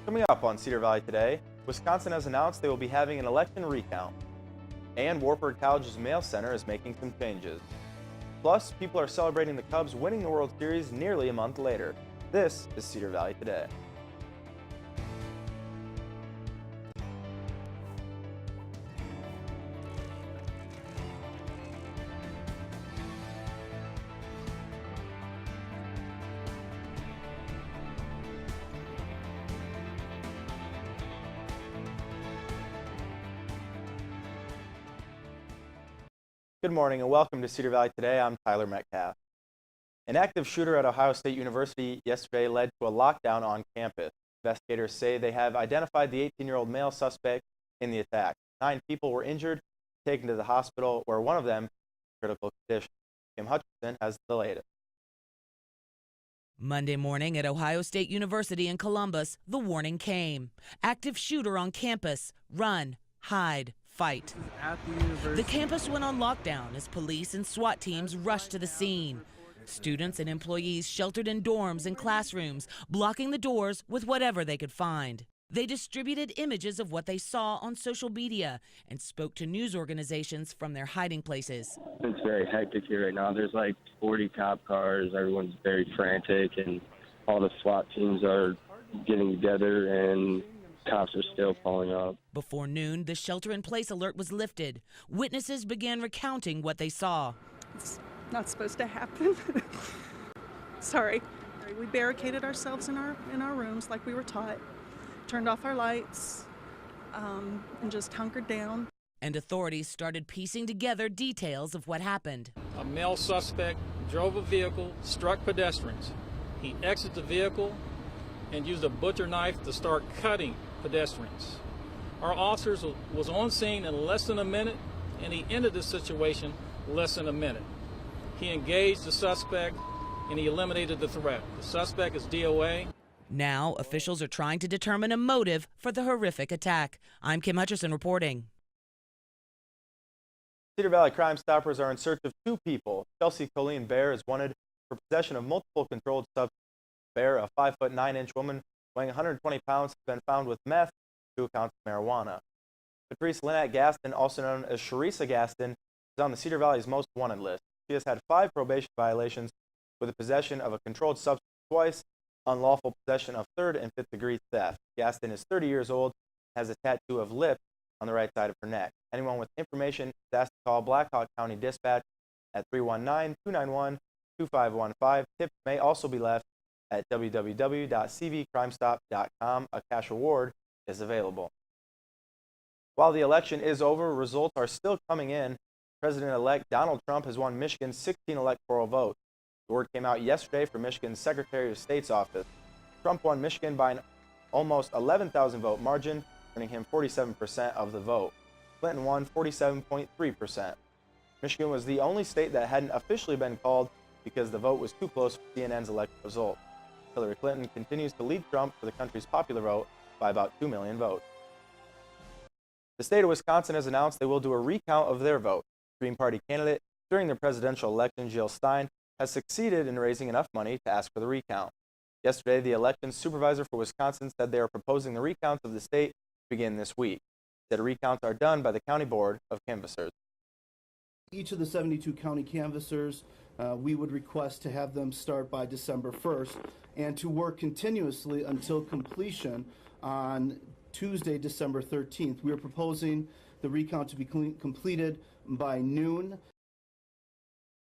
Coming up on Cedar Valley Today, Wisconsin has announced they will be having an election recount. And Wartburg College's Mail Center is making some changes. Plus, people are celebrating the Cubs winning the World Series nearly a month later. This is Cedar Valley Today. Good morning and welcome to Cedar Valley Today. I'm Tyler Metcalf. An active shooter at Ohio State University yesterday led to a lockdown on campus. Investigators say they have identified the 18-year-old male suspect in the attack. 9 people were injured, taken to the hospital, where one of them in critical condition. Kim Hutchinson has the latest. Monday morning at Ohio State University in Columbus, the warning came. Active shooter on campus. Run, hide, fight. The campus went on lockdown as police and SWAT teams rushed to the scene. Students and employees sheltered in dorms and classrooms, blocking the doors with whatever they could find. They distributed images of what they saw on social media and spoke to news organizations from their hiding places. It's very hectic here right now. There's like 40 cop cars. Everyone's very frantic, and all the SWAT teams are getting together, and cops are still pulling up. Before noon, the shelter-in-place alert was lifted. Witnesses began recounting what they saw. It's not supposed to happen. Sorry. We barricaded ourselves in our rooms like we were taught, turned off our lights, and just hunkered down. And authorities started piecing together details of what happened. A male suspect drove a vehicle, struck pedestrians. He exited the vehicle and used a butcher knife to start cutting pedestrians. Our officers was on scene in less than a minute, and he ended the situation less than a minute. He engaged the suspect, and he eliminated the threat. The suspect is DOA. Now, officials are trying to determine a motive for the horrific attack. I'm Kim Hutchinson reporting. Cedar Valley Crime Stoppers are in search of 2 people. Chelsea Colleen Bear is wanted for possession of multiple controlled substances. Bear, a 5'9" woman weighing 120 pounds, has been found with meth, 2 counts of marijuana. Patrice Lynette Gaston, also known as Sharissa Gaston, is on the Cedar Valley's most wanted list. She has had 5 probation violations with the possession of a controlled substance twice, unlawful possession of 3rd and 5th degree theft. Gaston is 30 years old and has a tattoo of lip on the right side of her neck. Anyone with information is asked to call Blackhawk County Dispatch at 319-291-2515. Tips may also be left at www.cvcrimestop.com. A cash reward is available. While the election is over, results are still coming in. President-elect Donald Trump has won Michigan's 16 electoral votes. The word came out yesterday from Michigan's Secretary of State's office. Trump won Michigan by an almost 11,000 vote margin, earning him 47% of the vote. Clinton won 47.3%. Michigan was the only state that hadn't officially been called because the vote was too close for CNN's election result. Hillary Clinton continues to lead Trump for the country's popular vote by about 2 million votes. The state of Wisconsin has announced they will do a recount of their vote. Green Party candidate during the presidential election, Jill Stein, has succeeded in raising enough money to ask for the recount. Yesterday, the elections supervisor for Wisconsin said they are proposing the recounts of the state to begin this week. Said recounts are done by the County Board of Canvassers. Each of the 72 county canvassers, we would request to have them start by December 1st and to work continuously until completion on Tuesday, December 13th. We are proposing the recount to be completed by noon.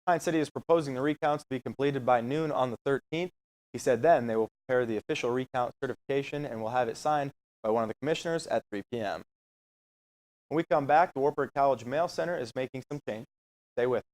Pine City is proposing the recounts to be completed by noon on the 13th. He said then they will prepare the official recount certification and will have it signed by one of the commissioners at 3 p.m. When we come back, the Wartburg College Mail Center is making some changes. Stay with us.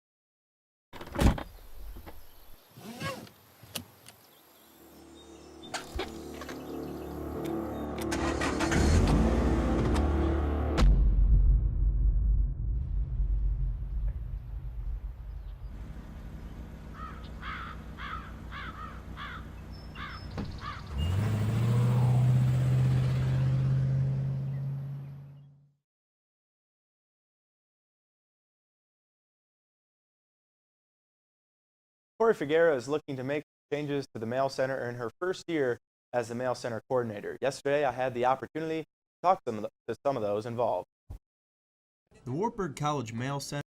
Corey Figuera is looking to make changes to the mail center in her first year as the Mail Center coordinator. Yesterday, I had the opportunity to talk to some of those involved. The Wartburg College Mail Center